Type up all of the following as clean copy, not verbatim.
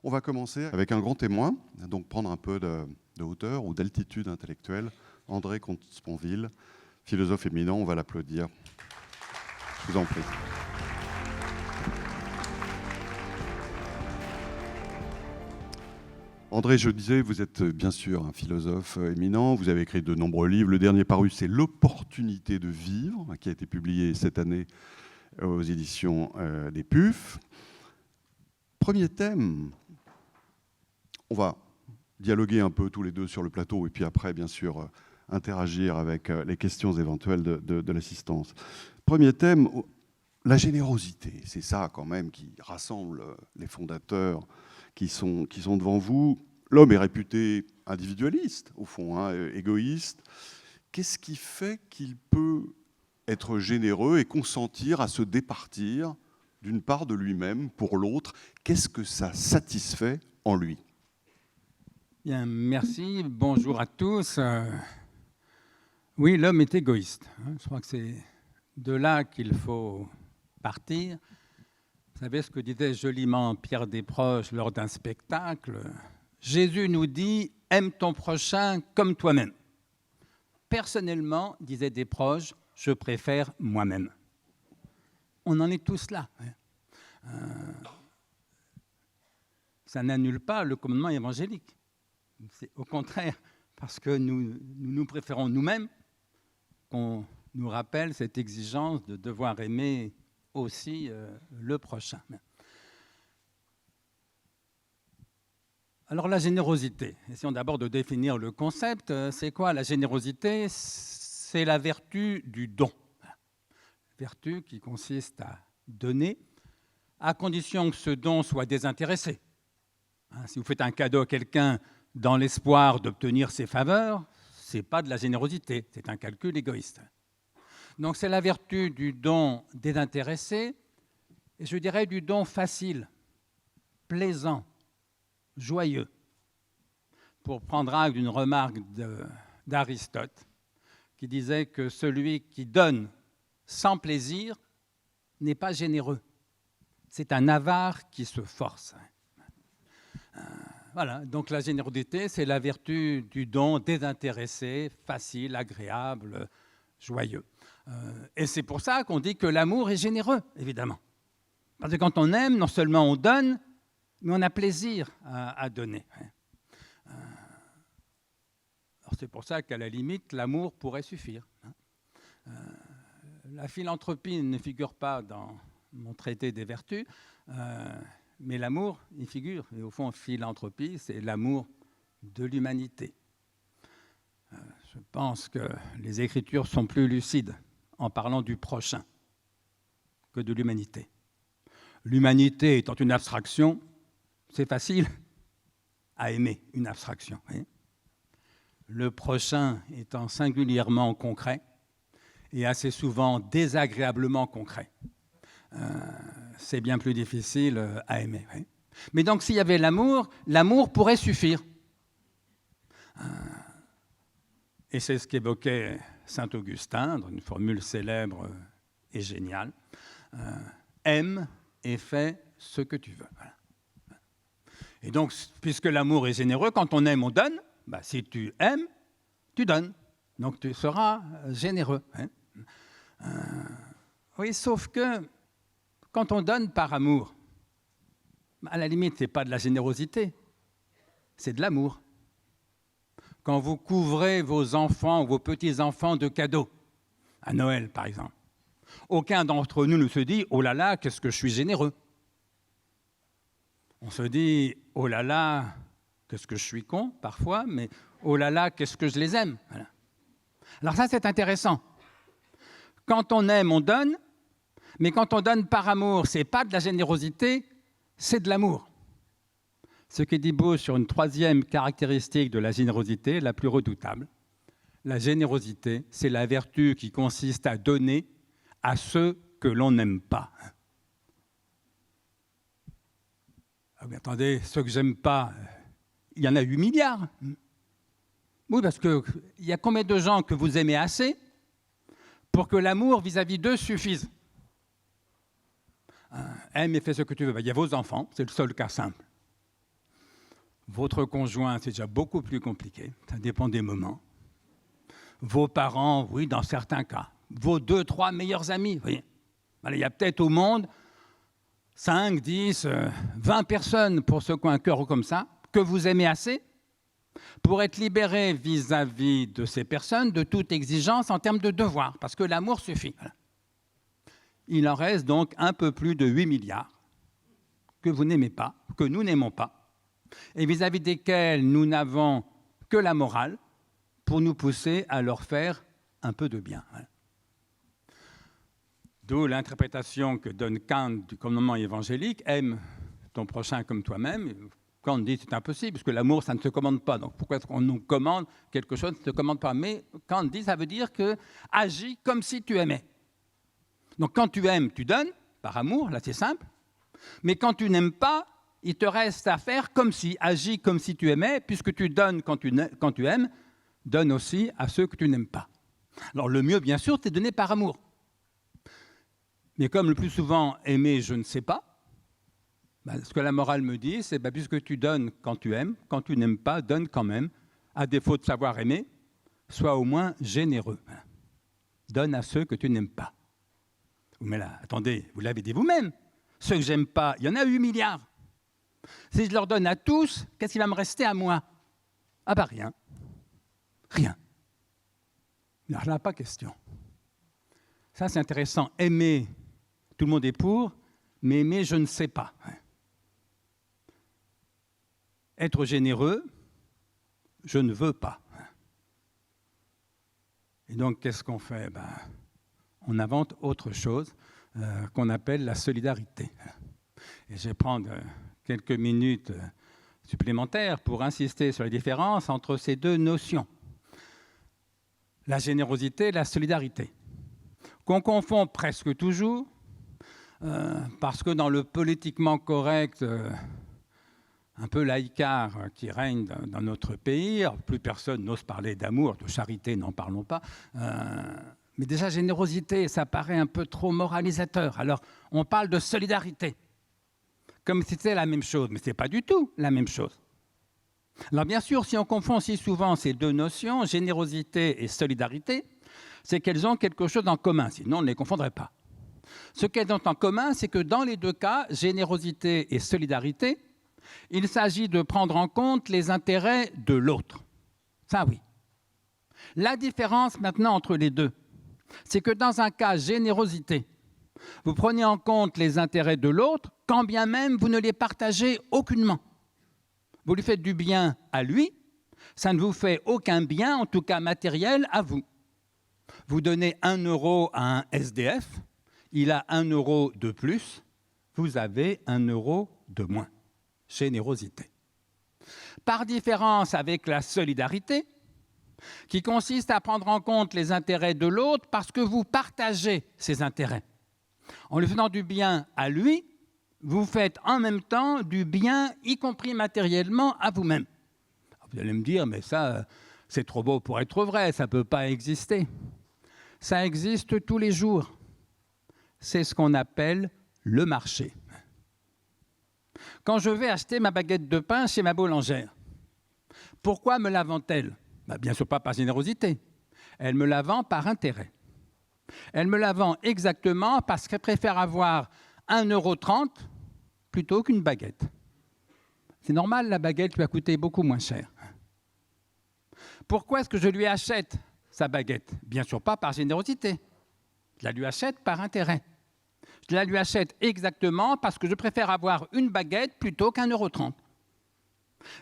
On va commencer avec un grand témoin, donc prendre un peu de hauteur ou d'altitude intellectuelle. André Comte-Sponville, philosophe éminent, on va l'applaudir. Je vous en prie. André, je disais, vous êtes bien sûr un philosophe éminent, vous avez écrit de nombreux livres. Le dernier paru, c'est L'opportunité de vivre, qui a été publié cette année aux éditions des PUF. Premier thème, on va dialoguer un peu tous les deux sur le plateau et puis après, bien sûr, interagir avec les questions éventuelles de l'assistance. Premier thème, la générosité. C'est ça quand même qui rassemble les fondateurs qui sont devant vous. L'homme est réputé individualiste, au fond, hein, égoïste. Qu'est-ce qui fait qu'il peut être généreux et consentir à se départir d'une part de lui-même pour l'autre? Qu'est-ce que ça satisfait en lui? Bien, merci. Bonjour à tous. Oui, l'homme est égoïste. Je crois que c'est de là qu'il faut partir. Vous savez ce que disait joliment Pierre Desproges lors d'un spectacle? Jésus nous dit « Aime ton prochain comme toi-même ». Personnellement, disait Desproges, je préfère moi-même. On en est tous là. Ça n'annule pas le commandement évangélique. C'est au contraire, parce que nous préférons nous-mêmes, qu'on nous rappelle cette exigence de devoir aimer aussi le prochain. Alors la générosité, essayons d'abord de définir le concept. C'est quoi la générosité? C'est la vertu du don. Vertu qui consiste à donner, à condition que ce don soit désintéressé. Si vous faites un cadeau à quelqu'un dans l'espoir d'obtenir ses faveurs, ce n'est pas de la générosité, c'est un calcul égoïste. Donc c'est la vertu du don désintéressé, et je dirais du don facile, plaisant, joyeux. Pour prendre acte d'une remarque d'Aristote, qui disait que celui qui donne sans plaisir n'est pas généreux. C'est un avare qui se force. Voilà, donc la générosité, c'est la vertu du don désintéressé, facile, agréable, joyeux. Et c'est pour ça qu'on dit que l'amour est généreux, évidemment. Parce que quand on aime, non seulement on donne, mais on a plaisir à donner. Alors c'est pour ça qu'à la limite, l'amour pourrait suffire. La philanthropie ne figure pas dans mon traité des vertus, mais l'amour, il figure. Et au fond, philanthropie, c'est l'amour de l'humanité. Je pense que les Écritures sont plus lucides en parlant du prochain que de l'humanité. L'humanité étant une abstraction, c'est facile à aimer une abstraction. Oui. Le prochain étant singulièrement concret et assez souvent désagréablement concret. C'est bien plus difficile à aimer. Oui. Mais donc, s'il y avait l'amour, l'amour pourrait suffire. Et c'est ce qu'évoquait saint Augustin dans une formule célèbre et géniale. Aime et fais ce que tu veux. Voilà. Et donc, puisque l'amour est généreux, quand on aime, on donne. Bah, si tu aimes, tu donnes. Donc, tu seras généreux. Hein. Oui, sauf que quand on donne par amour, à la limite, ce n'est pas de la générosité, c'est de l'amour. Quand vous couvrez vos enfants ou vos petits-enfants de cadeaux, à Noël par exemple, aucun d'entre nous ne se dit « Oh là là, qu'est-ce que je suis généreux !» On se dit « Oh là là, qu'est-ce que je suis con parfois, mais oh là là, qu'est-ce que je les aime !» Voilà. Alors ça, c'est intéressant. Quand on aime, on donne, mais quand on donne par amour, ce n'est pas de la générosité, c'est de l'amour. Ce qui dit beau sur une troisième caractéristique de la générosité, la plus redoutable. La générosité, c'est la vertu qui consiste à donner à ceux que l'on n'aime pas. Ah, mais attendez, ceux que j'aime pas, il y en a 8 milliards. Oui, parce qu'il y a combien de gens que vous aimez assez pour que l'amour vis-à-vis d'eux suffise? Aime et fais ce que tu veux. Il y a vos enfants, c'est le seul cas simple. Votre conjoint, c'est déjà beaucoup plus compliqué. Ça dépend des moments. Vos parents, oui, dans certains cas. Vos 2, 3 meilleurs amis, vous voyez. Il y a peut-être au monde 5, 10, 20 personnes pour ceux qui ont un cœur comme ça, que vous aimez assez pour être libéré vis-à-vis de ces personnes de toute exigence en termes de devoir, parce que l'amour suffit. Voilà. Il en reste donc un peu plus de 8 milliards que vous n'aimez pas, que nous n'aimons pas, et vis-à-vis desquels nous n'avons que la morale pour nous pousser à leur faire un peu de bien. Voilà. D'où l'interprétation que donne Kant du commandement évangélique, aime ton prochain comme toi-même. Kant dit c'est impossible, parce que l'amour, ça ne se commande pas. Donc pourquoi est-ce qu'on nous commande quelque chose qui ne se commande pas? Mais Kant dit, ça veut dire que agis comme si tu aimais. Donc quand tu aimes, tu donnes, par amour, là c'est simple. Mais quand tu n'aimes pas, il te reste à faire comme si, agis comme si tu aimais, puisque tu donnes quand tu aimes, donne aussi à ceux que tu n'aimes pas. Alors le mieux, bien sûr, c'est donner par amour. Mais comme le plus souvent, aimer, je ne sais pas, ce que la morale me dit, c'est puisque tu donnes quand tu aimes, quand tu n'aimes pas, donne quand même. À défaut de savoir aimer, sois au moins généreux. Donne à ceux que tu n'aimes pas. Mais là, attendez, vous l'avez dit vous-même. Ceux que j'aime pas, il y en a 8 milliards. Si je leur donne à tous, qu'est-ce qui va me rester à moi? Ah bah rien. Rien. Il n'y en a pas question. Ça, c'est intéressant. Aimer, tout le monde est pour, mais aimer, je ne sais pas. Être généreux, je ne veux pas. Et donc, qu'est-ce qu'on fait? On invente autre chose qu'on appelle la solidarité. Et je vais prendre quelques minutes supplémentaires pour insister sur la différence entre ces deux notions. La générosité et la solidarité, qu'on confond presque toujours, parce que dans le politiquement correct, un peu laïcard qui règne dans notre pays, plus personne n'ose parler d'amour, de charité, n'en parlons pas, mais déjà générosité, ça paraît un peu trop moralisateur. Alors on parle de solidarité, comme si c'était la même chose, mais ce n'est pas du tout la même chose. Alors bien sûr, si on confond si souvent ces deux notions, générosité et solidarité, c'est qu'elles ont quelque chose en commun, sinon on ne les confondrait pas. Ce qu'elles ont en commun, c'est que dans les deux cas, générosité et solidarité, il s'agit de prendre en compte les intérêts de l'autre. Ça, oui. La différence maintenant entre les deux, c'est que dans un cas générosité, vous prenez en compte les intérêts de l'autre, quand bien même vous ne les partagez aucunement. Vous lui faites du bien à lui, ça ne vous fait aucun bien, en tout cas matériel, à vous. Vous donnez 1 euro à un SDF, il a 1 euro de plus, vous avez 1 euro de moins. Générosité. Par différence avec la solidarité, qui consiste à prendre en compte les intérêts de l'autre parce que vous partagez ces intérêts. En lui faisant du bien à lui, vous faites en même temps du bien, y compris matériellement, à vous-même. Vous allez me dire, mais ça, c'est trop beau pour être vrai, ça ne peut pas exister. Ça existe tous les jours. C'est ce qu'on appelle le marché. Quand je vais acheter ma baguette de pain chez ma boulangère, pourquoi me la vend-elle? Bien sûr pas par générosité. Elle me la vend par intérêt. Elle me la vend exactement parce qu'elle préfère avoir 1,30 € plutôt qu'une baguette. C'est normal, la baguette lui a coûté beaucoup moins cher. Pourquoi est-ce que je lui achète sa baguette? Bien sûr pas par générosité. Je la lui achète par intérêt. Je la lui achète exactement parce que je préfère avoir une baguette plutôt qu'1,30 €.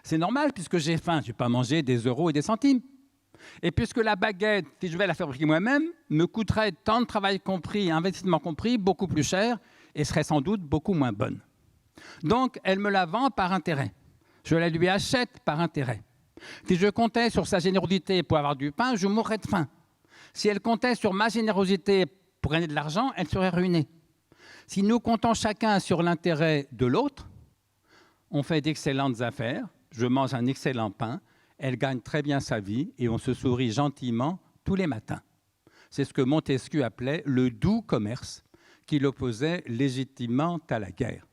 C'est normal puisque j'ai faim, je ne vais pas manger des euros et des centimes. Et puisque la baguette, si je vais la fabriquer moi-même, me coûterait tant de travail compris, investissement compris, beaucoup plus cher et serait sans doute beaucoup moins bonne. Donc, elle me la vend par intérêt. Je la lui achète par intérêt. Si je comptais sur sa générosité pour avoir du pain, je mourrais de faim. Si elle comptait sur ma générosité pour gagner de l'argent, elle serait ruinée. Si nous comptons chacun sur l'intérêt de l'autre, on fait d'excellentes affaires, je mange un excellent pain, elle gagne très bien sa vie et on se sourit gentiment tous les matins. C'est ce que Montesquieu appelait le doux commerce, qui l'opposait légitimement à la guerre.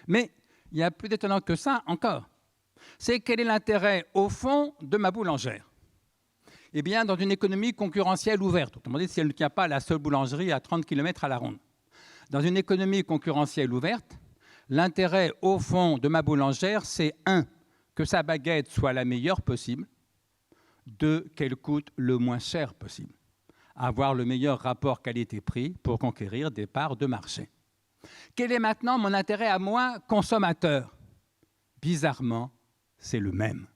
Mais il y a plus d'étonnant que ça encore. C'est quel est l'intérêt, au fond, de ma boulangère? Eh bien, dans une économie concurrentielle ouverte, autrement dit, si elle ne tient pas la seule boulangerie à 30 km à la ronde, dans une économie concurrentielle ouverte, l'intérêt, au fond, de ma boulangère, c'est 1, que sa baguette soit la meilleure possible, 2, qu'elle coûte le moins cher possible, avoir le meilleur rapport qualité-prix pour conquérir des parts de marché. Quel est maintenant mon intérêt à moi, consommateur? Bizarrement, c'est le même.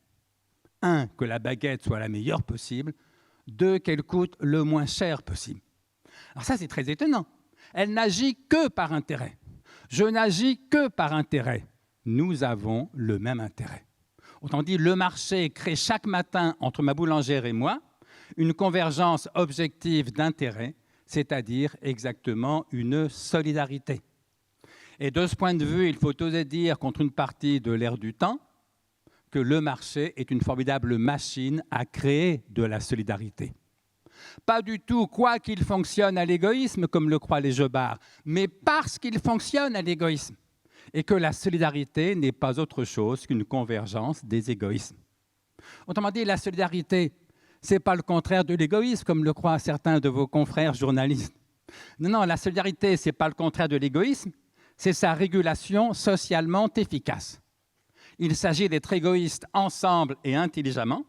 1, que la baguette soit la meilleure possible, 2, qu'elle coûte le moins cher possible. Alors ça, c'est très étonnant. Elle n'agit que par intérêt. Je n'agis que par intérêt. Nous avons le même intérêt. Autrement dit, le marché crée chaque matin entre ma boulangère et moi une convergence objective d'intérêts, c'est-à-dire exactement une solidarité. Et de ce point de vue, il faut oser dire, contre une partie de l'ère du temps, que le marché est une formidable machine à créer de la solidarité. Pas du tout quoi qu'il fonctionne à l'égoïsme, comme le croient les jobards, mais parce qu'il fonctionne à l'égoïsme, et que la solidarité n'est pas autre chose qu'une convergence des égoïsmes. Autrement dit, la solidarité, ce n'est pas le contraire de l'égoïsme, comme le croient certains de vos confrères journalistes. Non, la solidarité, ce n'est pas le contraire de l'égoïsme, c'est sa régulation socialement efficace. Il s'agit d'être égoïstes ensemble et intelligemment,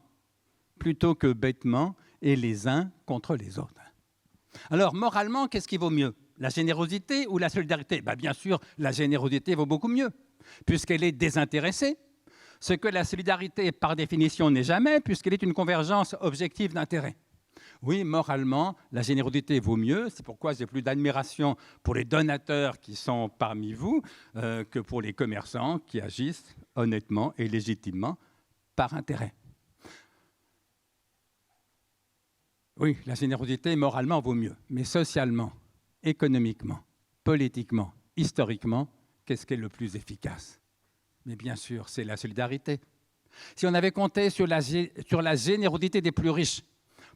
plutôt que bêtement et les uns contre les autres. Alors, moralement, qu'est-ce qui vaut mieux? La générosité ou la solidarité? Bien sûr, la générosité vaut beaucoup mieux, puisqu'elle est désintéressée, ce que la solidarité, par définition, n'est jamais, puisqu'elle est une convergence objective d'intérêts. Oui, moralement, la générosité vaut mieux. C'est pourquoi j'ai plus d'admiration pour les donateurs qui sont parmi vous que pour les commerçants qui agissent honnêtement et légitimement par intérêt. Oui, la générosité, moralement, vaut mieux. Mais socialement, économiquement, politiquement, historiquement, qu'est-ce qui est le plus efficace? Mais bien sûr, c'est la solidarité. Si on avait compté sur la générosité des plus riches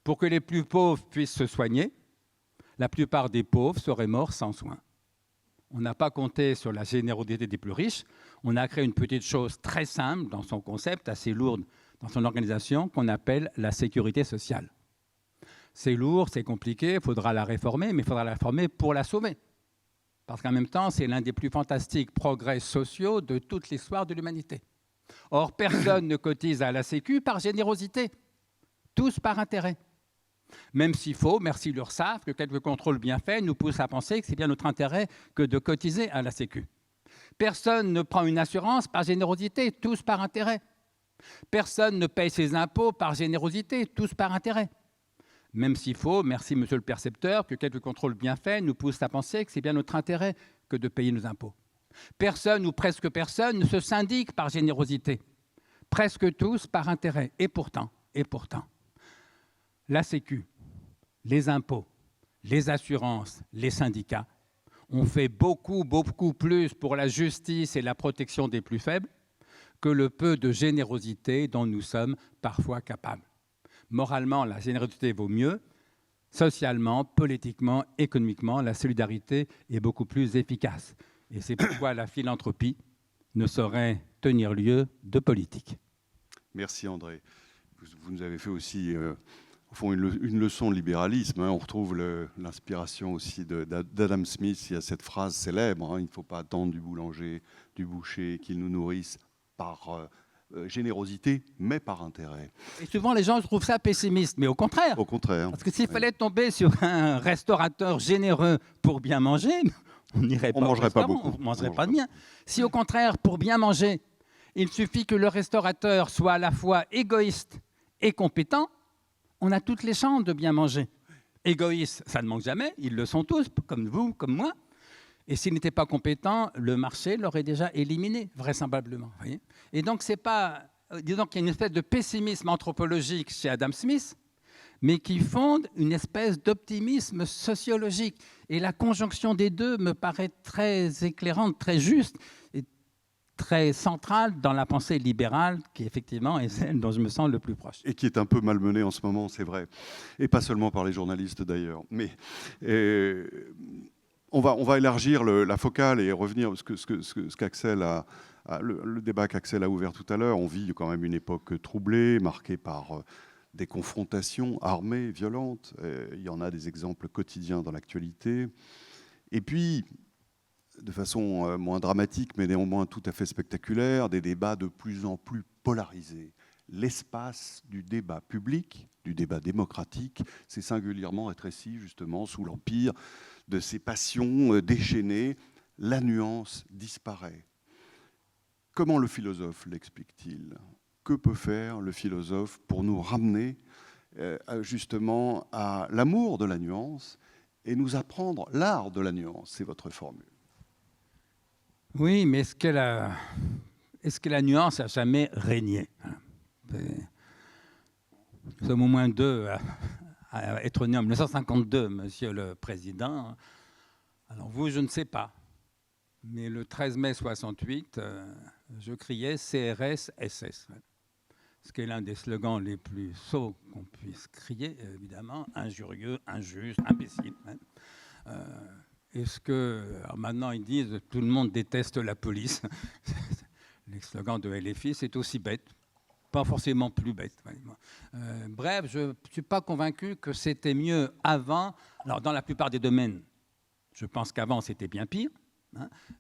pour que les plus pauvres puissent se soigner, la plupart des pauvres seraient morts sans soins. On n'a pas compté sur la générosité des plus riches. On a créé une petite chose très simple dans son concept, assez lourde dans son organisation, qu'on appelle la sécurité sociale. C'est lourd, c'est compliqué, il faudra la réformer, mais il faudra la réformer pour la sauver. Parce qu'en même temps, c'est l'un des plus fantastiques progrès sociaux de toute l'histoire de l'humanité. Or, personne ne cotise à la Sécu par générosité, tous par intérêt. Même s'il faut, merci l'URSSAF, que quelques contrôles bien faits nous poussent à penser que c'est bien notre intérêt que de cotiser à la Sécu. Personne ne prend une assurance par générosité, tous par intérêt. Personne ne paye ses impôts par générosité, tous par intérêt. Même s'il faut, merci monsieur le percepteur, que quelques contrôles bien faits nous poussent à penser que c'est bien notre intérêt que de payer nos impôts. Personne ou presque personne ne se syndique par générosité, presque tous par intérêt. Et pourtant, la Sécu, les impôts, les assurances, les syndicats ont fait beaucoup plus pour la justice et la protection des plus faibles que le peu de générosité dont nous sommes parfois capables. Moralement, la générosité vaut mieux. Socialement, politiquement, économiquement, la solidarité est beaucoup plus efficace. Et c'est pourquoi la philanthropie ne saurait tenir lieu de politique. Merci André. Vous nous avez fait aussi au fond une leçon de libéralisme. On retrouve l'inspiration aussi d'Adam Smith. Il y a cette phrase célèbre, il ne faut pas attendre du boulanger, du boucher qu'il nous nourrisse par générosité, mais par intérêt. Et souvent, les gens trouvent ça pessimiste, mais au contraire. Au contraire. Parce que s'il fallait tomber sur un restaurateur généreux pour bien manger, on n'irait pas au restaurant, on ne mangerait pas de bien. Si au contraire, pour bien manger, il suffit que le restaurateur soit à la fois égoïste et compétent, on a toutes les chances de bien manger. Égoïste, ça ne manque jamais, ils le sont tous, comme vous, comme moi. Et s'il n'était pas compétent, le marché l'aurait déjà éliminé, vraisemblablement. Voyez. Et donc, c'est pas, disons qu'il y a une espèce de pessimisme anthropologique chez Adam Smith, mais qui fonde une espèce d'optimisme sociologique. Et la conjonction des deux me paraît très éclairante, très juste, et très centrale dans la pensée libérale, qui effectivement est celle dont je me sens le plus proche. Et qui est un peu malmenée en ce moment, c'est vrai. Et pas seulement par les journalistes d'ailleurs. Mais on va élargir la focale et revenir à ce qu'Axel a Le débat qu'Axel a ouvert tout à l'heure, on vit quand même une époque troublée, marquée par des confrontations armées, violentes. Il y en a des exemples quotidiens dans l'actualité. Et puis, de façon moins dramatique, mais néanmoins tout à fait spectaculaire, des débats de plus en plus polarisés. L'espace du débat public, du débat démocratique, s'est singulièrement rétréci justement sous l'empire de ces passions déchaînées. La nuance disparaît. Comment le philosophe l'explique-t-il? Que peut faire le philosophe pour nous ramener justement à l'amour de la nuance et nous apprendre l'art de la nuance? C'est votre formule. Oui, mais est-ce que la nuance a jamais régné? Nous sommes au moins deux à être nés en 1952, Monsieur le Président. Alors vous, je ne sais pas. Mais le 13 mai 68, je criais CRS-SS, ce qui est l'un des slogans les plus sots qu'on puisse crier, évidemment, injurieux, injuste, imbécile. Est-ce que, alors maintenant ils disent tout le monde déteste la police. Les slogans de LFI, c'est aussi bête, pas forcément plus bête. Bref, je ne suis pas convaincu que c'était mieux avant. Alors dans la plupart des domaines, je pense qu'avant c'était bien pire.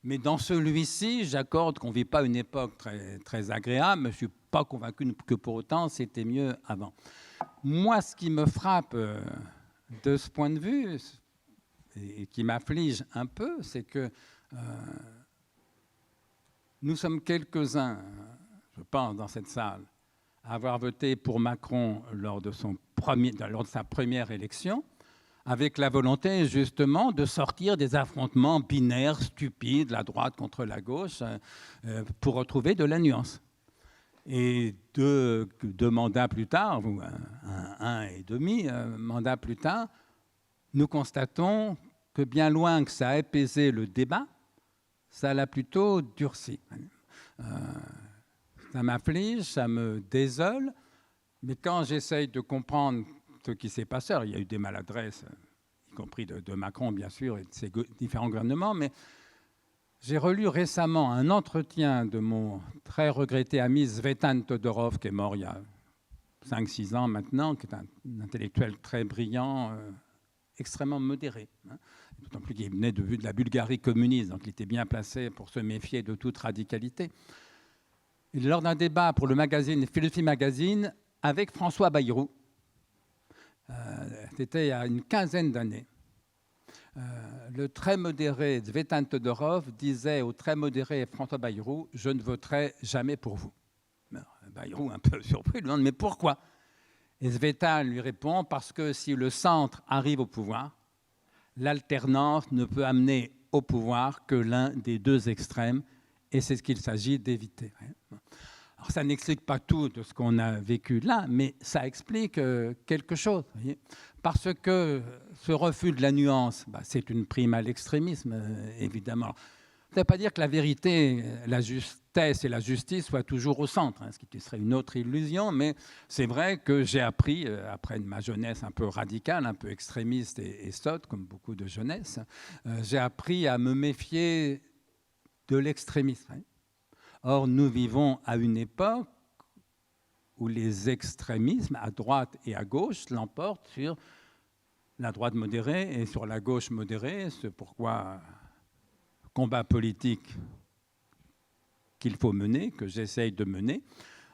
Mais dans celui-ci, j'accorde qu'on ne vit pas une époque très, très agréable, mais je ne suis pas convaincu que pour autant c'était mieux avant. Moi, ce qui me frappe de ce point de vue, et qui m'afflige un peu, c'est que nous sommes quelques-uns, je pense, dans cette salle, à avoir voté pour Macron lors de sa première élection, avec la volonté justement de sortir des affrontements binaires, stupides, la droite contre la gauche, pour retrouver de la nuance. Et deux mandats plus tard, ou un et demi mandat plus tard, nous constatons que bien loin que ça a apaisé le débat, ça l'a plutôt durci. Ça m'afflige, ça me désole, mais quand j'essaye de comprendre ce qui s'est passé, alors il y a eu des maladresses, y compris de Macron bien sûr, et de ses différents gouvernements, mais j'ai relu récemment un entretien de mon très regretté ami Zvetan Todorov, qui est mort il y a 5-6 ans maintenant, qui est un intellectuel très brillant, extrêmement modéré, d'autant plus qu'il venait de la Bulgarie communiste, donc il était bien placé pour se méfier de toute radicalité. Et lors d'un débat pour le magazine Philosophie Magazine avec François Bayrou, c'était il y a une quinzaine d'années, le très modéré Zvetan Todorov disait au très modéré François Bayrou « Je ne voterai jamais pour vous ». Bayrou, un peu surpris, lui demande « Mais pourquoi ?» Et Zvetan lui répond « Parce que si le centre arrive au pouvoir, l'alternance ne peut amener au pouvoir que l'un des deux extrêmes, et c'est ce qu'il s'agit d'éviter. » Alors ça n'explique pas tout de ce qu'on a vécu là, mais ça explique quelque chose. Voyez, parce que ce refus de la nuance, c'est une prime à l'extrémisme, évidemment. Ça ne veut pas dire que la vérité, la justesse et la justice soient toujours au centre, ce qui serait une autre illusion, mais c'est vrai que j'ai appris, après ma jeunesse un peu radicale, un peu extrémiste et sotte, comme beaucoup de jeunesse, j'ai appris à me méfier de l'extrémisme. Or, nous vivons à une époque où les extrémismes, à droite et à gauche, l'emportent sur la droite modérée et sur la gauche modérée. C'est pourquoi le combat politique qu'il faut mener, que j'essaye de mener,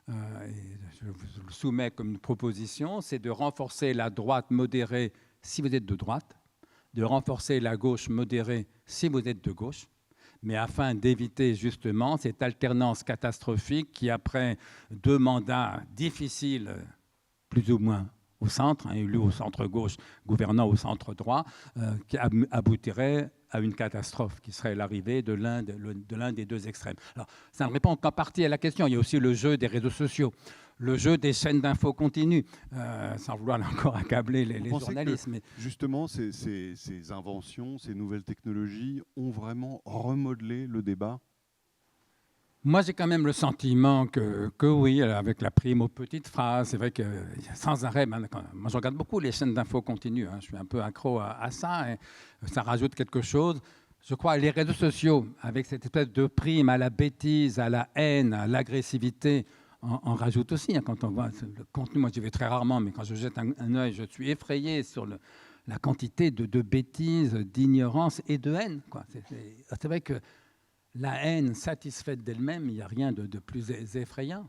et je vous le soumets comme une proposition, c'est de renforcer la droite modérée si vous êtes de droite, de renforcer la gauche modérée si vous êtes de gauche, mais afin d'éviter justement cette alternance catastrophique qui, après 2 mandats difficiles, plus ou moins au centre, élu au centre-gauche, gouvernant au centre-droit, qui aboutirait à une catastrophe qui serait l'arrivée de l'un des deux extrêmes. Alors, ça ne répond qu'en partie à la question. Il y a aussi le jeu des réseaux sociaux, le jeu des chaînes d'infos continues, sans vouloir encore accabler les journalistes. Mais justement, ces inventions, ces nouvelles technologies ont vraiment remodelé le débat? Moi, j'ai quand même le sentiment que oui, avec la prime aux petites phrases, c'est vrai que sans arrêt, moi je regarde beaucoup les chaînes d'infos continues, je suis un peu accro à ça, et ça rajoute quelque chose. Je crois que les réseaux sociaux, avec cette espèce de prime à la bêtise, à la haine, à l'agressivité, en rajoutent aussi. Quand on voit le contenu, moi j'y vais très rarement, mais quand je jette un œil, je suis effrayé sur la quantité de bêtises, d'ignorance et de haine, quoi. C'est vrai que la haine satisfaite d'elle-même, il n'y a rien de plus effrayant.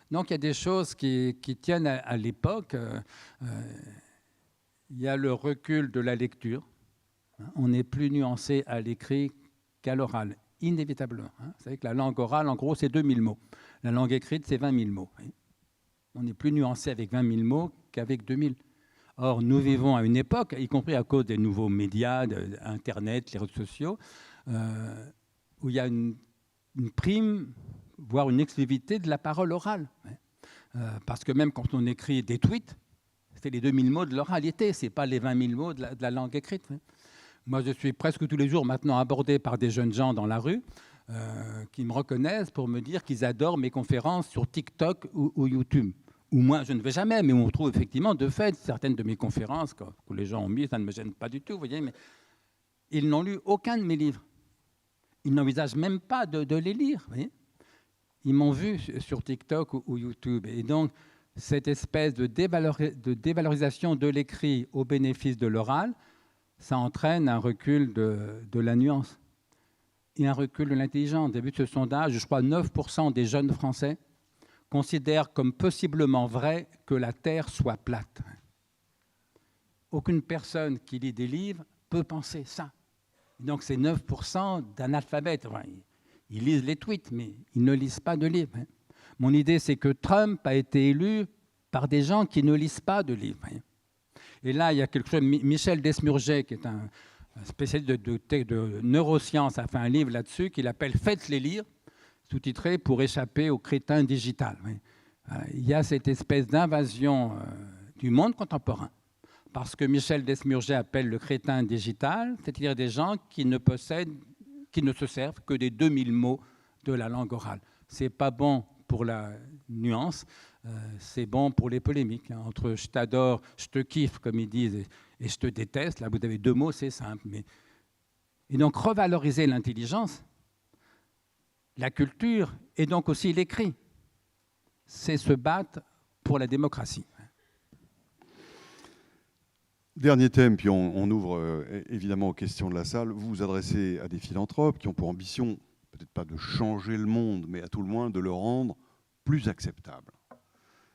Donc il y a des choses qui tiennent à l'époque. Il y a le recul de la lecture. On n'est plus nuancé à l'écrit qu'à l'oral, inévitablement. Vous savez que la langue orale, en gros, c'est 2000 mots. La langue écrite, c'est 20 000 mots. On est plus nuancé avec 20 000 mots qu'avec 2000. Or, nous vivons à une époque, y compris à cause des nouveaux médias, Internet, les réseaux sociaux, où il y a une prime, voire une exclusivité de la parole orale. Parce que même quand on écrit des tweets, c'est les 2000 mots de l'oralité, ce n'est pas les 20 000 mots de la langue écrite. Moi, je suis presque tous les jours maintenant abordé par des jeunes gens dans la rue qui me reconnaissent pour me dire qu'ils adorent mes conférences sur TikTok ou YouTube. Ou moi, je ne vais jamais, mais on trouve effectivement, de fait, certaines de mes conférences que les gens ont mis, ça ne me gêne pas du tout, vous voyez, mais ils n'ont lu aucun de mes livres. Ils n'envisagent même pas de les lire. Vous voyez. Ils m'ont vu sur TikTok ou YouTube. Et donc, cette espèce de dévalorisation de l'écrit au bénéfice de l'oral, ça entraîne un recul de la nuance et un recul de l'intelligence. Au début de ce sondage, je crois 9% des jeunes Français considèrent comme possiblement vrai que la Terre soit plate. Aucune personne qui lit des livres peut penser ça. Donc c'est 9% d'analphabètes. Enfin, ils lisent les tweets, mais ils ne lisent pas de livres. Mon idée, c'est que Trump a été élu par des gens qui ne lisent pas de livres. Et là, il y a quelque chose. Michel Desmurger, qui est un spécialiste de neurosciences, a fait un livre là-dessus qu'il appelle « Faites-les lire », sous-titré « Pour échapper au crétin digital ». Il y a cette espèce d'invasion du monde contemporain. Parce que Michel Desmurger appelle le crétin digital, c'est-à-dire des gens qui ne se servent que des 2000 mots de la langue orale. Ce n'est pas bon pour la nuance, c'est bon pour les polémiques. Entre je t'adore, je te kiffe, comme ils disent, et je te déteste, là vous avez deux mots, c'est simple. Et donc revaloriser l'intelligence, la culture et donc aussi l'écrit, c'est se battre pour la démocratie. Dernier thème, puis on ouvre évidemment aux questions de la salle. Vous vous adressez à des philanthropes qui ont pour ambition, peut-être pas de changer le monde, mais à tout le moins de le rendre plus acceptable.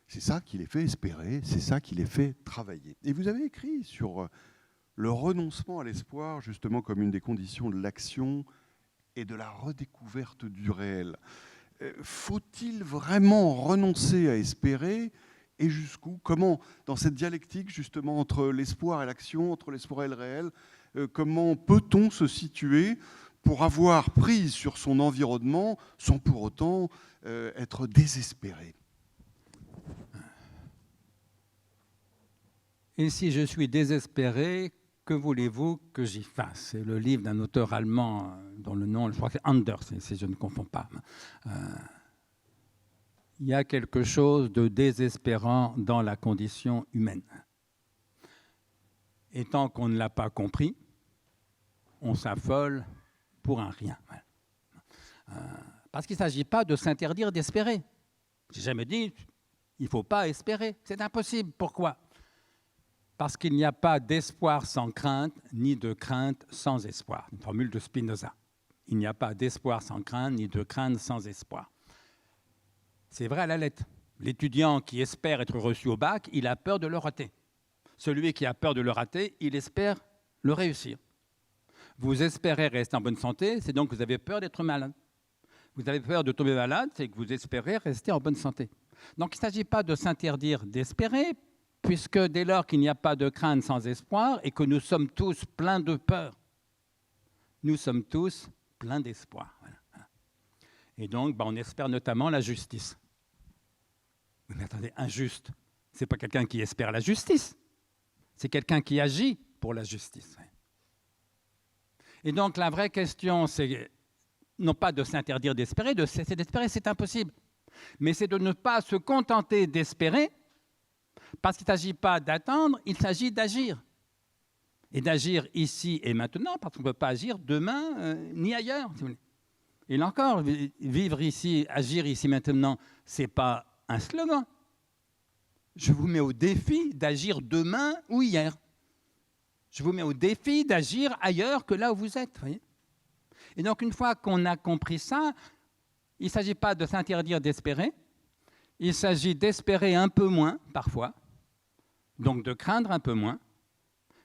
C'est ça qui les fait espérer, c'est ça qui les fait travailler. Et vous avez écrit sur le renoncement à l'espoir, justement comme une des conditions de l'action et de la redécouverte du réel. Faut-il vraiment renoncer à espérer ? Et jusqu'où ? Comment, dans cette dialectique justement entre l'espoir et l'action, entre l'espoir et le réel, comment peut-on se situer pour avoir prise sur son environnement sans pour autant être désespéré ? Et si je suis désespéré, que voulez-vous que j'y fasse ? C'est le livre d'un auteur allemand dont le nom, je crois que c'est Anders, si je ne confonds pas. Il y a quelque chose de désespérant dans la condition humaine. Et tant qu'on ne l'a pas compris, on s'affole pour un rien. Parce qu'il ne s'agit pas de s'interdire d'espérer. Je n'ai jamais dit il ne faut pas espérer. C'est impossible. Pourquoi ? Parce qu'il n'y a pas d'espoir sans crainte, ni de crainte sans espoir. Une formule de Spinoza. Il n'y a pas d'espoir sans crainte, ni de crainte sans espoir. C'est vrai à la lettre. L'étudiant qui espère être reçu au bac, il a peur de le rater. Celui qui a peur de le rater, il espère le réussir. Vous espérez rester en bonne santé, c'est donc que vous avez peur d'être malade. Vous avez peur de tomber malade, c'est que vous espérez rester en bonne santé. Donc il ne s'agit pas de s'interdire d'espérer, puisque dès lors qu'il n'y a pas de crainte sans espoir et que nous sommes tous pleins de peur, nous sommes tous pleins d'espoir. Voilà. Et donc, on espère notamment la justice. Mais attendez, injuste, ce n'est pas quelqu'un qui espère la justice, c'est quelqu'un qui agit pour la justice. Et donc, la vraie question, c'est non pas de s'interdire d'espérer, de cesser d'espérer, c'est impossible. Mais c'est de ne pas se contenter d'espérer, parce qu'il ne s'agit pas d'attendre, il s'agit d'agir. et d'agir ici et maintenant, parce qu'on ne peut pas agir demain ni ailleurs. Si vous voulez. Et là encore, vivre ici, agir ici maintenant, ce n'est pas un slogan. Je vous mets au défi d'agir demain ou hier. Je vous mets au défi d'agir ailleurs que là où vous êtes. Voyez. Et donc, une fois qu'on a compris ça, il ne s'agit pas de s'interdire d'espérer, il s'agit d'espérer un peu moins, parfois, donc de craindre un peu moins,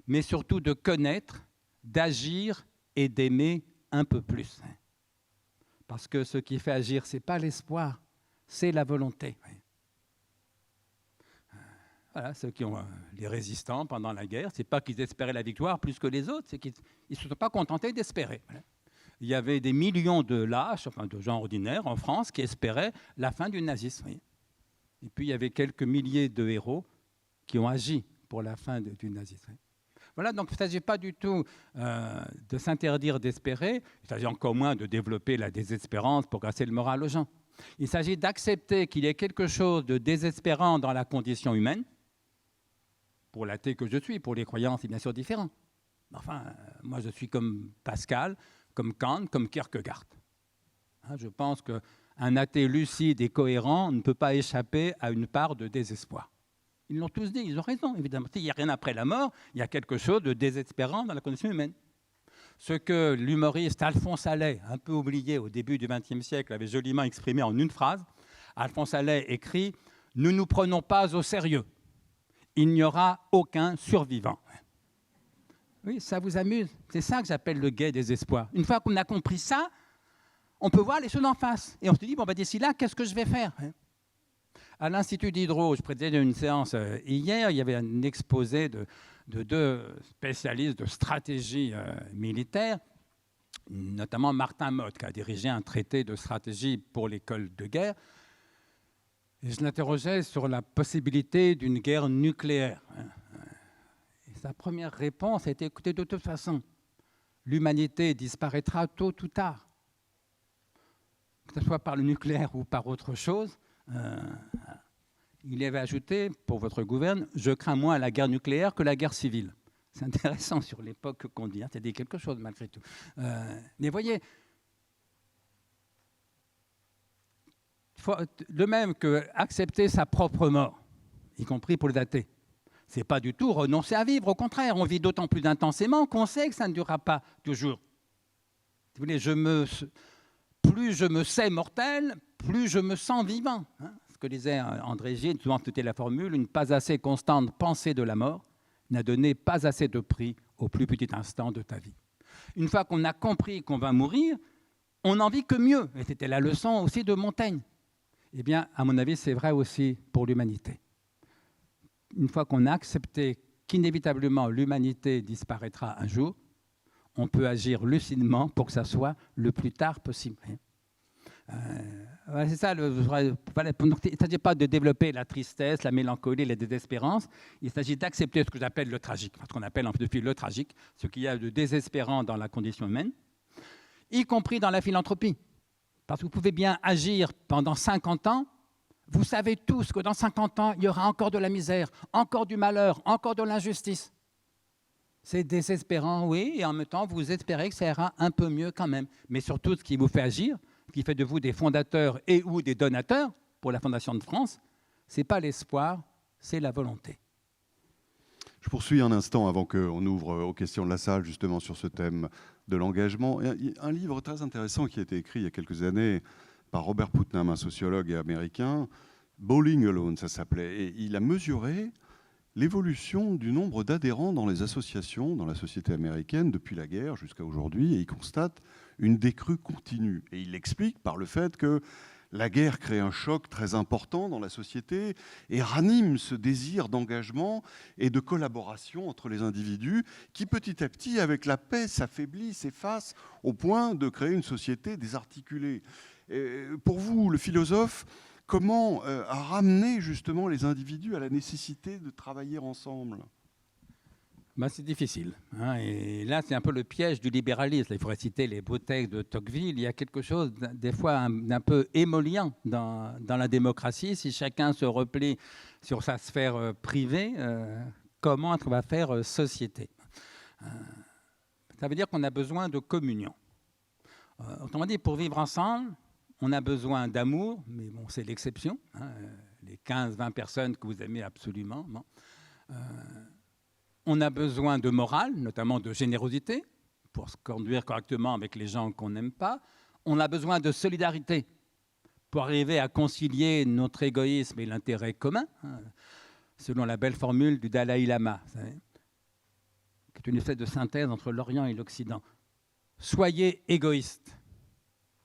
mais surtout de connaître, d'agir et d'aimer un peu plus. Parce que ce qui fait agir, ce n'est pas l'espoir, c'est la volonté. Voilà, ceux qui ont les résistants pendant la guerre, ce n'est pas qu'ils espéraient la victoire plus que les autres, c'est qu'ils ne se sont pas contentés d'espérer. Voilà. Il y avait des millions de lâches, enfin de gens ordinaires en France, qui espéraient la fin du nazisme. Voyez. Et puis il y avait quelques milliers de héros qui ont agi pour la fin du nazisme. Voilà, donc il ne s'agit pas du tout de s'interdire d'espérer, il s'agit encore moins de développer la désespérance pour casser le moral aux gens. Il s'agit d'accepter qu'il y ait quelque chose de désespérant dans la condition humaine. Pour l'athée que je suis, pour les croyants, c'est bien sûr différent. Enfin, moi je suis comme Pascal, comme Kant, comme Kierkegaard. Je pense qu'un athée lucide et cohérent ne peut pas échapper à une part de désespoir. Ils l'ont tous dit, ils ont raison, évidemment. Il n'y a rien après la mort, il y a quelque chose de désespérant dans la condition humaine. Ce que l'humoriste Alphonse Allais, un peu oublié au début du XXe siècle, avait joliment exprimé en une phrase. Alphonse Allais écrit « Nous ne nous prenons pas au sérieux. Il n'y aura aucun survivant. » Oui, ça vous amuse. C'est ça que j'appelle le gai des espoirs. Une fois qu'on a compris ça, on peut voir les choses en face. Et on se dit, bon, d'ici là, qu'est-ce que je vais faire ? À l'Institut d'Hydro, je présidais une séance hier, il y avait un exposé de deux spécialistes de stratégie militaire, notamment Martin Motte, qui a dirigé un traité de stratégie pour l'école de guerre. Et je l'interrogeais sur la possibilité d'une guerre nucléaire. Et sa première réponse a été, écoutez, de toute façon, l'humanité disparaîtra tôt ou tard. Que ce soit par le nucléaire ou par autre chose. Il avait ajouté, pour votre gouverne, « Je crains moins la guerre nucléaire que la guerre civile ». C'est intéressant sur l'époque qu'on dit. C'est dit quelque chose malgré tout. Mais voyez, de même qu'accepter sa propre mort, y compris pour les athées, ce n'est pas du tout renoncer à vivre. Au contraire, on vit d'autant plus intensément qu'on sait que ça ne durera pas toujours. Si vous voulez, plus je me sais mortel, plus je me sens vivant. Ce que disait André Gide, souvent c'était la formule, une pas assez constante pensée de la mort n'a donné pas assez de prix au plus petit instant de ta vie. Une fois qu'on a compris qu'on va mourir, on n'en vit que mieux. Et c'était la leçon aussi de Montaigne. Eh bien, à mon avis, c'est vrai aussi pour l'humanité. Une fois qu'on a accepté qu'inévitablement l'humanité disparaîtra un jour, on peut agir lucidement pour que ça soit le plus tard possible. C'est ça. Il ne s'agit pas de développer la tristesse, la mélancolie, la désespérance. Il s'agit d'accepter ce que j'appelle le tragique, ce qu'on appelle depuis le tragique, ce qu'il y a de désespérant dans la condition humaine, y compris dans la philanthropie. Parce que vous pouvez bien agir pendant 50 ans, vous savez tous que dans 50 ans, il y aura encore de la misère, encore du malheur, encore de l'injustice. C'est désespérant, oui, et en même temps, vous espérez que ça ira un peu mieux quand même. Mais surtout, ce qui vous fait agir, ce qui fait de vous des fondateurs et ou des donateurs pour la Fondation de France, ce n'est pas l'espoir, c'est la volonté. Je poursuis un instant avant qu'on ouvre aux questions de la salle, justement sur ce thème de l'engagement. Un livre très intéressant qui a été écrit il y a quelques années par Robert Putnam, un sociologue américain, Bowling Alone, ça s'appelait. Et il a mesuré l'évolution du nombre d'adhérents dans les associations, dans la société américaine, depuis la guerre jusqu'à aujourd'hui, et il constate une décrue continue. Et il l'explique par le fait que la guerre crée un choc très important dans la société et ranime ce désir d'engagement et de collaboration entre les individus qui, petit à petit, avec la paix, s'affaiblit, s'efface au point de créer une société désarticulée. Et pour vous, le philosophe, comment ramener justement les individus à la nécessité de travailler ensemble ? C'est difficile. Et là, c'est un peu le piège du libéralisme. Il faudrait citer les beaux textes de Tocqueville. Il y a quelque chose, des fois, d'un peu émollient dans la démocratie. Si chacun se replie sur sa sphère privée, comment est-ce qu'on va faire société ? Ça veut dire qu'on a besoin de communion. Autrement dit, pour vivre ensemble, on a besoin d'amour, mais bon, c'est l'exception. Les 15-20 personnes que vous aimez absolument. Bon. On a besoin de morale, notamment de générosité, pour se conduire correctement avec les gens qu'on n'aime pas. On a besoin de solidarité pour arriver à concilier notre égoïsme et l'intérêt commun, selon la belle formule du Dalai Lama, vous savez, qui est une espèce de synthèse entre l'Orient et l'Occident. Soyez égoïstes,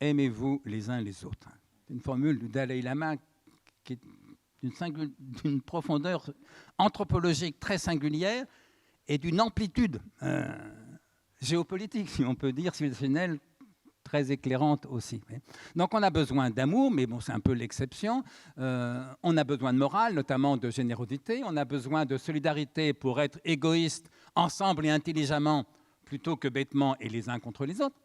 aimez-vous les uns les autres. C'est une formule du Dalai Lama qui est d'une profondeur anthropologique très singulière et d'une amplitude géopolitique, si on peut dire, civilisationnelle, très éclairante aussi. Donc on a besoin d'amour, mais bon, c'est un peu l'exception. On a besoin de morale, notamment de générosité. On a besoin de solidarité pour être égoïste ensemble et intelligemment, plutôt que bêtement et les uns contre les autres.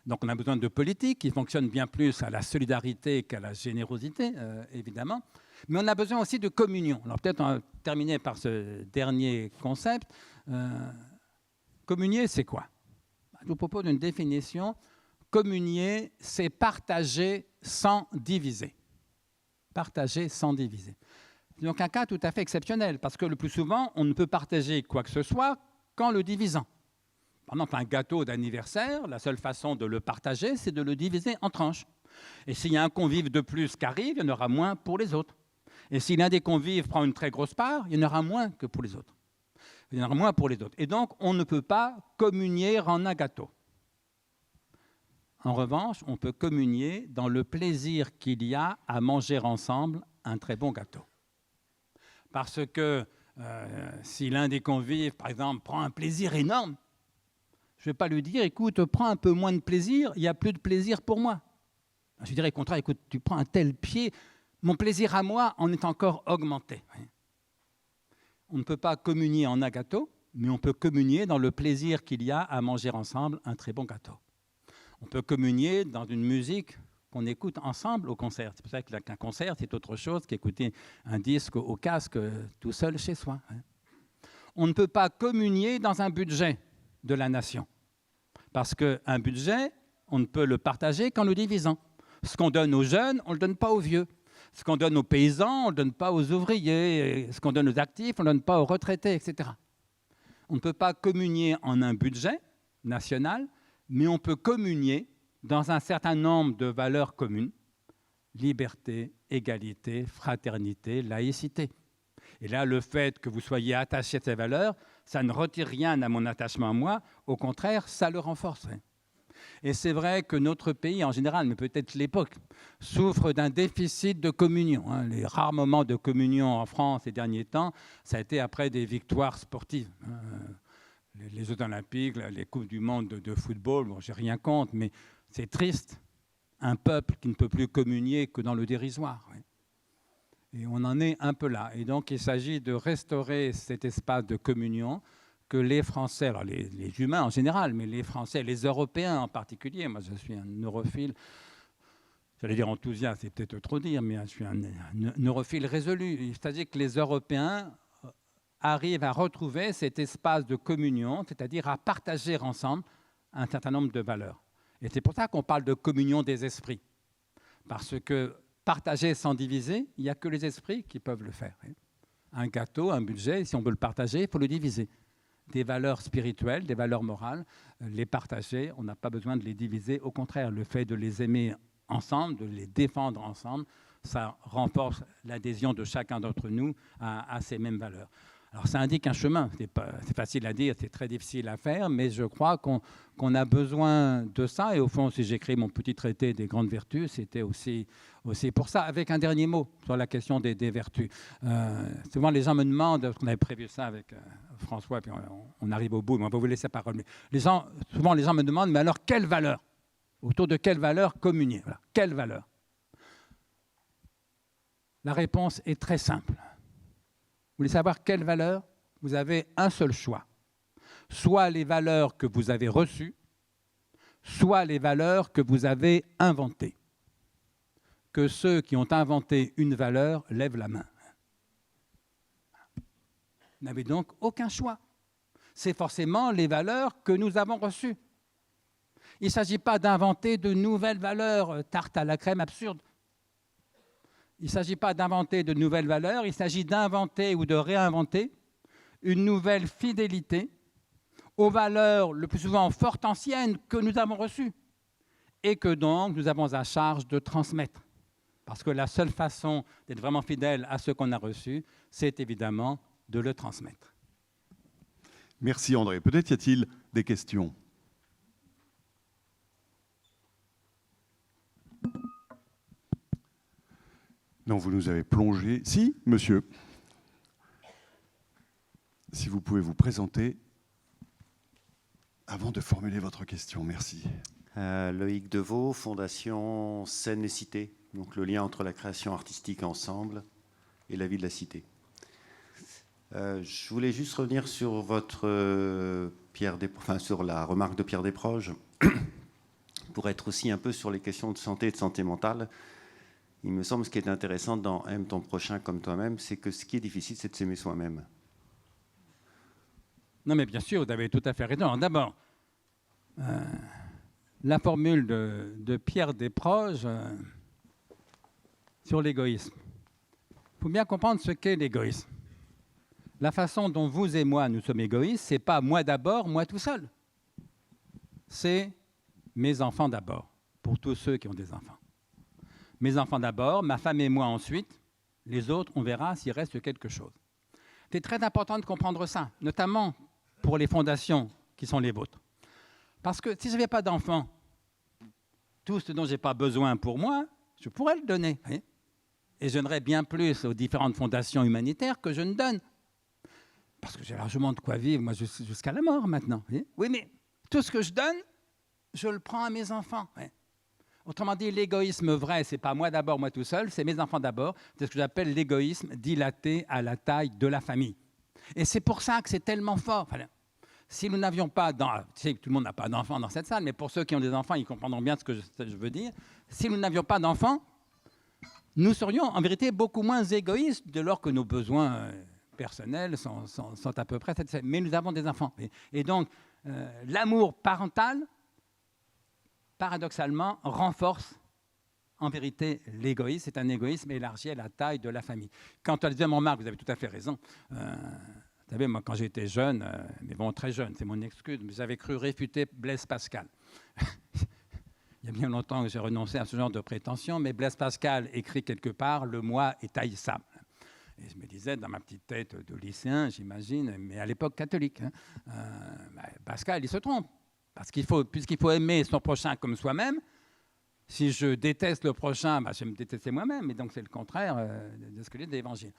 Donc on a besoin de politique qui fonctionne bien plus à la solidarité qu'à la générosité, évidemment. Mais on a besoin aussi de communion. Alors peut-être on va terminer par ce dernier concept. Communier, c'est quoi? Je vous propose une définition. Communier, c'est partager sans diviser. Partager sans diviser. C'est donc un cas tout à fait exceptionnel, parce que le plus souvent, on ne peut partager quoi que ce soit qu'en le divisant. Par exemple, un gâteau d'anniversaire, la seule façon de le partager, c'est de le diviser en tranches. Et s'il y a un convive de plus qui arrive, il y en aura moins pour les autres. Et si l'un des convives prend une très grosse part, il y en aura moins que pour les autres. Il y en aura moins pour les autres. Et donc, on ne peut pas communier en un gâteau. En revanche, on peut communier dans le plaisir qu'il y a à manger ensemble un très bon gâteau. Parce que si l'un des convives, par exemple, prend un plaisir énorme, je ne vais pas lui dire, écoute, prends un peu moins de plaisir, il n'y a plus de plaisir pour moi. Je dirais au contraire, écoute, tu prends un tel pied, mon plaisir à moi en est encore augmenté. On ne peut pas communier en un gâteau, mais on peut communier dans le plaisir qu'il y a à manger ensemble un très bon gâteau. On peut communier dans une musique qu'on écoute ensemble au concert. C'est pour ça qu'un concert, c'est autre chose qu'écouter un disque au casque tout seul chez soi. On ne peut pas communier dans un budget de la nation. Parce qu'un budget, on ne peut le partager qu'en le divisant. Ce qu'on donne aux jeunes, on ne le donne pas aux vieux. Ce qu'on donne aux paysans, on ne le donne pas aux ouvriers. Ce qu'on donne aux actifs, on ne le donne pas aux retraités, etc. On ne peut pas communier en un budget national, mais on peut communier dans un certain nombre de valeurs communes. Liberté, égalité, fraternité, laïcité. Et là, le fait que vous soyez attaché à ces valeurs, ça ne retire rien à mon attachement à moi. Au contraire, ça le renforce. Et c'est vrai que notre pays, en général, mais peut-être l'époque, souffre d'un déficit de communion. Les rares moments de communion en France ces derniers temps, ça a été après des victoires sportives. Les Jeux olympiques, les Coupes du monde de football, bon, j'ai rien contre, mais c'est triste. Un peuple qui ne peut plus communier que dans le dérisoire. Et on en est un peu là. Et donc, il s'agit de restaurer cet espace de communion que les Français, alors les humains en général, mais les Français, les Européens en particulier, moi je suis un neurophile, j'allais dire enthousiaste, c'est peut-être trop dire, mais je suis un neurophile résolu. C'est-à-dire que les Européens arrivent à retrouver cet espace de communion, c'est-à-dire à partager ensemble un certain nombre de valeurs. Et c'est pour ça qu'on parle de communion des esprits. Parce que partager sans diviser, il n'y a que les esprits qui peuvent le faire. Un gâteau, un budget, si on veut le partager, il faut le diviser. Des valeurs spirituelles, des valeurs morales, les partager, on n'a pas besoin de les diviser. Au contraire, le fait de les aimer ensemble, de les défendre ensemble, ça renforce l'adhésion de chacun d'entre nous à ces mêmes valeurs. Alors ça indique un chemin, c'est facile à dire, c'est très difficile à faire, mais je crois qu'on a besoin de ça. Et au fond, si j'écris mon petit traité des grandes vertus, c'était aussi pour ça. Avec un dernier mot sur la question des vertus. Souvent, les gens me demandent, on avait prévu ça avec François, puis on arrive au bout, mais on va vous laisser la parole. Mais souvent, les gens me demandent, mais alors, quelle valeur? Autour de quelle valeur communier? Voilà. Quelle valeur? La réponse est très simple. Vous voulez savoir quelle valeur? Vous avez un seul choix. Soit les valeurs que vous avez reçues, soit les valeurs que vous avez inventées. Que ceux qui ont inventé une valeur lèvent la main. Vous n'avez donc aucun choix. c'est forcément les valeurs que nous avons reçues. Il ne s'agit pas d'inventer de nouvelles valeurs, tarte à la crème absurde. Il ne s'agit pas d'inventer de nouvelles valeurs, il s'agit d'inventer ou de réinventer une nouvelle fidélité aux valeurs le plus souvent fort anciennes que nous avons reçues et que donc nous avons à charge de transmettre. Parce que la seule façon d'être vraiment fidèle à ce qu'on a reçu, c'est évidemment de le transmettre. Merci André. Peut-être y a-t-il des questions ? Non, vous nous avez plongé. Si, monsieur. Si vous pouvez vous présenter avant de formuler votre question. Merci. Loïc Deveau, Fondation Scène et Cité. Donc le lien entre la création artistique ensemble et la vie de la cité. Je voulais juste revenir sur sur la remarque de Pierre Desproges, pour être aussi un peu sur les questions de santé et de santé mentale. Il me semble que ce qui est intéressant dans « Aime ton prochain comme toi-même », c'est que ce qui est difficile, c'est de s'aimer soi-même. Non, mais bien sûr, vous avez tout à fait raison. D'abord, la formule de Pierre Desproges sur l'égoïsme. Il faut bien comprendre ce qu'est l'égoïsme. La façon dont vous et moi, nous sommes égoïstes, ce n'est pas moi d'abord, moi tout seul. C'est mes enfants d'abord, pour tous ceux qui ont des enfants. Mes enfants d'abord, ma femme et moi ensuite, les autres, on verra s'il reste quelque chose. C'est très important de comprendre ça, notamment pour les fondations qui sont les vôtres. Parce que si je n'avais pas d'enfants, tout ce dont je n'ai pas besoin pour moi, je pourrais le donner. Hein, et je donnerais bien plus aux différentes fondations humanitaires que je ne donne. Parce que j'ai largement de quoi vivre, moi, jusqu'à la mort maintenant. Hein. Oui, mais tout ce que je donne, je le prends à mes enfants. Hein. Autrement dit, l'égoïsme vrai, ce n'est pas moi d'abord, moi tout seul, c'est mes enfants d'abord. C'est ce que j'appelle l'égoïsme dilaté à la taille de la famille. Et c'est pour ça que c'est tellement fort. Enfin, si nous n'avions pas, tout le monde n'a pas d'enfants dans cette salle, mais pour ceux qui ont des enfants, ils comprendront bien ce que je veux dire. Si nous n'avions pas d'enfants, nous serions en vérité beaucoup moins égoïstes de lors que nos besoins personnels sont à peu près satisfaits. Mais nous avons des enfants. Et donc, l'amour parental, paradoxalement, renforce en vérité l'égoïsme. C'est un égoïsme élargi à la taille de la famille. Quant à la deuxième remarque, vous avez tout à fait raison. Vous savez, moi, quand j'étais jeune, mais bon, très jeune, c'est mon excuse, mais j'avais cru réfuter Blaise Pascal. Il y a bien longtemps que j'ai renoncé à ce genre de prétention, mais Blaise Pascal écrit quelque part « Le moi est haïssable ». Et je me disais, dans ma petite tête de lycéen, j'imagine, mais à l'époque catholique, Pascal, il se trompe. Parce puisqu'il faut aimer son prochain comme soi-même, si je déteste le prochain, je vais me détester moi-même. Et donc, c'est le contraire de ce que dit l'Évangile.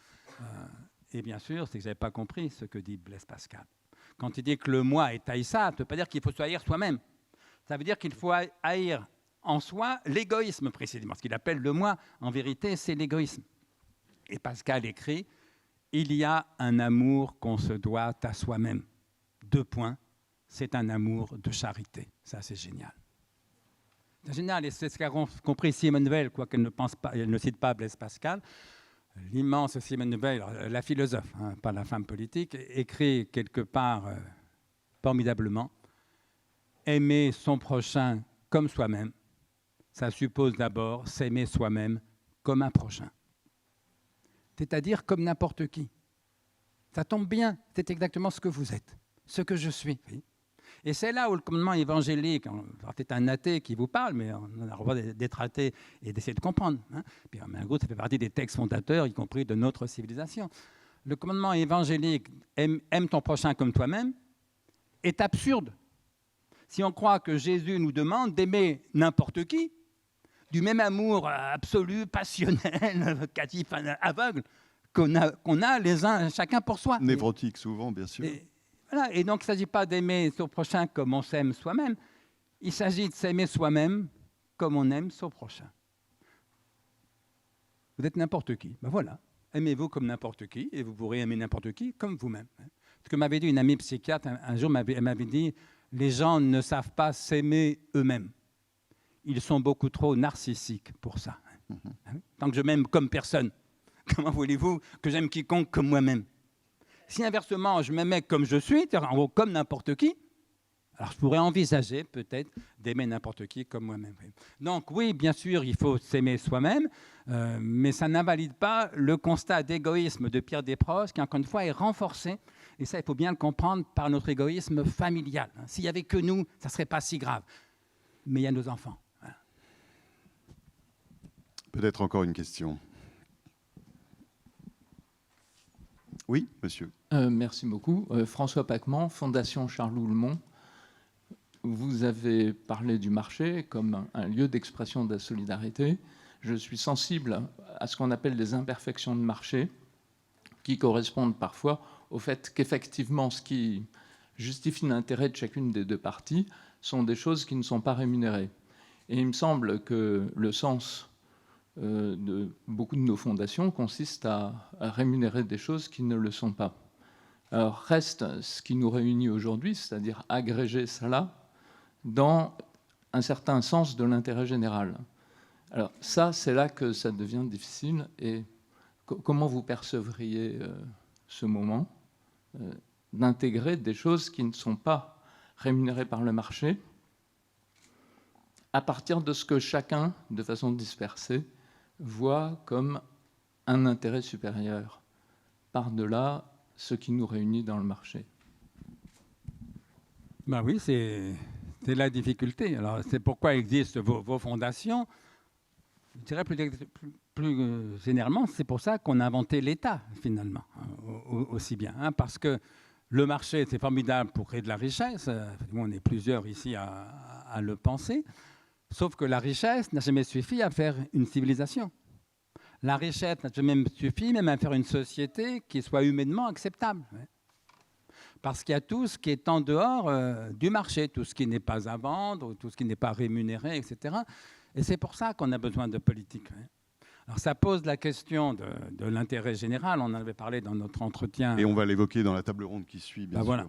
Et bien sûr, c'est que je n'avais pas compris ce que dit Blaise Pascal. Quand il dit que le moi est haïssable, ça ne veut pas dire qu'il faut se haïr soi-même. Ça veut dire qu'il faut haïr en soi l'égoïsme, précisément. Ce qu'il appelle le moi, en vérité, c'est l'égoïsme. Et Pascal écrit « Il y a un amour qu'on se doit à soi-même. » 2 points. C'est un amour de charité. Ça, c'est génial. C'est génial, et c'est ce qu'a compris Simone Veil, quoiqu'elle ne cite pas Blaise Pascal. L'immense Simone Veil, la philosophe, hein, pas la femme politique, écrit quelque part formidablement « Aimer son prochain comme soi-même, ça suppose d'abord s'aimer soi-même comme un prochain. » C'est-à-dire comme n'importe qui. Ça tombe bien, c'est exactement ce que vous êtes, ce que je suis. Oui. Et c'est là où le commandement évangélique, c'est un athée qui vous parle, mais on a le droit d'être athée et d'essayer de comprendre. Hein. Puis en gros, ça fait partie des textes fondateurs, y compris de notre civilisation. Le commandement évangélique, aime ton prochain comme toi-même, est absurde. Si on croit que Jésus nous demande d'aimer n'importe qui, du même amour absolu, passionnel, catif, aveugle, qu'on a les uns chacun pour soi. Névrotique souvent, bien sûr. Voilà. Et donc, il ne s'agit pas d'aimer son prochain comme on s'aime soi-même. Il s'agit de s'aimer soi-même comme on aime son prochain. Vous êtes n'importe qui. Ben voilà. Aimez-vous comme n'importe qui et vous pourrez aimer n'importe qui comme vous-même. Ce que m'avait dit une amie psychiatre un jour, elle m'avait dit « Les gens ne savent pas s'aimer eux-mêmes. Ils sont beaucoup trop narcissiques pour ça. Tant que je m'aime comme personne, comment voulez-vous que j'aime quiconque comme moi-même ?» si inversement, je m'aimais comme je suis, c'est-à-dire en gros comme n'importe qui, alors je pourrais envisager peut-être d'aimer n'importe qui comme moi-même. Donc oui, bien sûr, il faut s'aimer soi-même, mais ça n'invalide pas le constat d'égoïsme de Pierre Desproges, qui encore une fois est renforcé, et ça il faut bien le comprendre, par notre égoïsme familial. S'il n'y avait que nous, ça ne serait pas si grave. Mais il y a nos enfants. Voilà. Peut-être encore une question. Oui, monsieur. Merci beaucoup. François Pacman, Fondation Charles Oulmont. Vous avez parlé du marché comme un lieu d'expression de la solidarité. Je suis sensible à ce qu'on appelle les imperfections de marché, qui correspondent parfois au fait qu'effectivement, ce qui justifie l'intérêt de chacune des deux parties sont des choses qui ne sont pas rémunérées. Et il me semble que le sens de beaucoup de nos fondations consiste à rémunérer des choses qui ne le sont pas. Alors reste ce qui nous réunit aujourd'hui, c'est-à-dire agréger cela dans un certain sens de l'intérêt général. Alors ça, c'est là que ça devient difficile. Et comment vous percevriez ce moment d'intégrer des choses qui ne sont pas rémunérées par le marché à partir de ce que chacun, de façon dispersée, voit comme un intérêt supérieur par-delà ce qui nous réunit dans le marché? Ben oui, c'est la difficulté. Alors, c'est pourquoi existent vos fondations. Je dirais plus généralement, c'est pour ça qu'on a inventé l'État, finalement, aussi bien. Hein, parce que le marché, c'est formidable pour créer de la richesse. On est plusieurs ici à le penser. Sauf que la richesse n'a jamais suffi à faire une civilisation. La richesse n'a jamais suffi même à faire une société qui soit humainement acceptable. Parce qu'il y a tout ce qui est en dehors du marché, tout ce qui n'est pas à vendre, tout ce qui n'est pas rémunéré, etc. Et c'est pour ça qu'on a besoin de politique. Alors ça pose la question de l'intérêt général, on en avait parlé dans notre entretien. Et on va l'évoquer dans la table ronde qui suit, bien sûr. Voilà.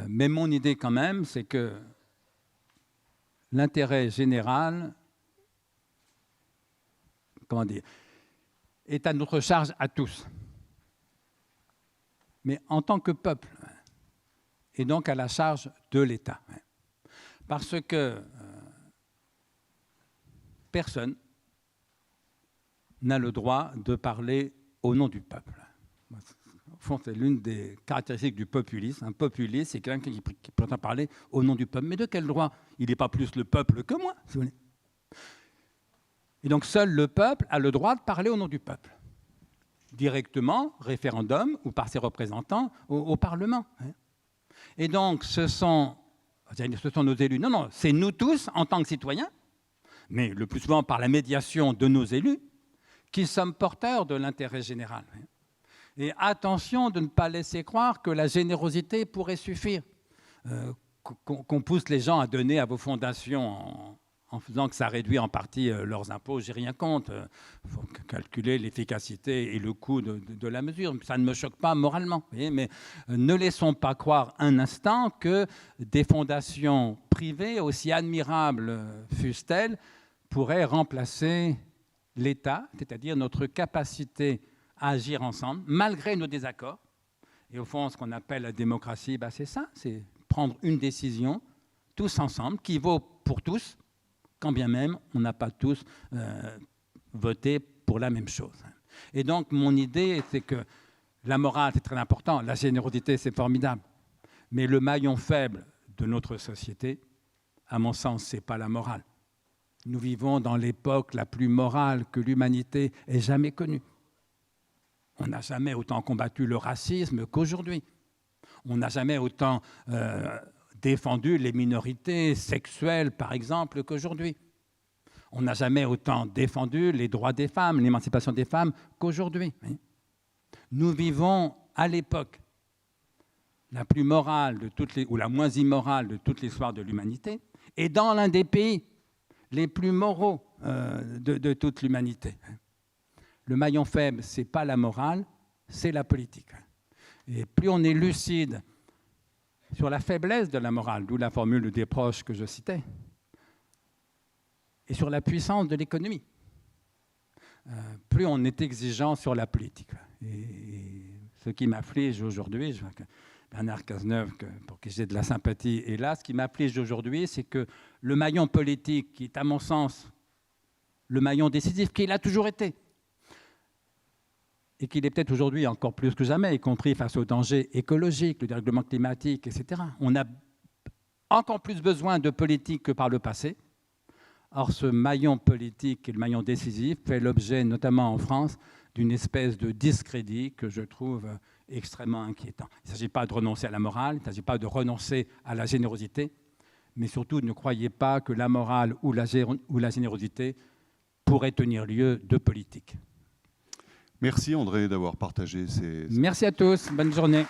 Mais mon idée quand même, c'est que l'intérêt général, comment dire, est à notre charge à tous. Mais en tant que peuple, et donc à la charge de l'État. Parce que personne n'a le droit de parler au nom du peuple. Au fond, c'est l'une des caractéristiques du populisme. Un populiste, c'est quelqu'un qui prétend parler au nom du peuple. Mais de quel droit? Il n'est pas plus le peuple que moi, si vous voulez. Et donc, seul le peuple a le droit de parler au nom du peuple. Directement, référendum, ou par ses représentants au Parlement. Et donc, ce sont nos élus. Non, non, c'est nous tous, en tant que citoyens, mais le plus souvent par la médiation de nos élus, qui sommes porteurs de l'intérêt général. Et attention de ne pas laisser croire que la générosité pourrait suffire, qu'on pousse les gens à donner à vos fondations en faisant que ça réduit en partie leurs impôts. J'ai rien contre. Il faut calculer l'efficacité et le coût de la mesure. Ça ne me choque pas moralement. Vous voyez, mais ne laissons pas croire un instant que des fondations privées, aussi admirables fussent-elles, pourraient remplacer l'État, c'est-à-dire notre capacité à agir ensemble, malgré nos désaccords. Et au fond, ce qu'on appelle la démocratie, c'est ça, c'est prendre une décision, tous ensemble, qui vaut pour tous, quand bien même on n'a pas tous voté pour la même chose. Et donc, mon idée, c'est que la morale, c'est très important, la générosité, c'est formidable, mais le maillon faible de notre société, à mon sens, ce n'est pas la morale. Nous vivons dans l'époque la plus morale que l'humanité ait jamais connue. On n'a jamais autant combattu le racisme qu'aujourd'hui. On n'a jamais autant défendu les minorités sexuelles, par exemple, qu'aujourd'hui. On n'a jamais autant défendu les droits des femmes, l'émancipation des femmes qu'aujourd'hui. Nous vivons à l'époque la plus morale de toutes les, ou la moins immorale de toute l'histoire de l'humanité, et dans l'un des pays les plus moraux de toute l'humanité. Le maillon faible, ce n'est pas la morale, c'est la politique. Et plus on est lucide sur la faiblesse de la morale, d'où la formule de Desproges que je citais, et sur la puissance de l'économie, plus on est exigeant sur la politique. Et Ce qui m'afflige aujourd'hui, je vois que Bernard Cazeneuve, pour qui j'ai de la sympathie, est là. Ce qui m'afflige aujourd'hui, c'est que le maillon politique, qui est à mon sens le maillon décisif, qu'il a toujours été, et qu'il est peut-être aujourd'hui encore plus que jamais, y compris face aux dangers écologiques, le dérèglement climatique, etc. On a encore plus besoin de politique que par le passé. Or, ce maillon politique, qui est le maillon décisif, fait l'objet, notamment en France, d'une espèce de discrédit que je trouve extrêmement inquiétant. Il ne s'agit pas de renoncer à la morale, il ne s'agit pas de renoncer à la générosité, mais surtout ne croyez pas que la morale ou la générosité pourraient tenir lieu de politique. Merci André d'avoir partagé ces... Merci à tous, bonne journée.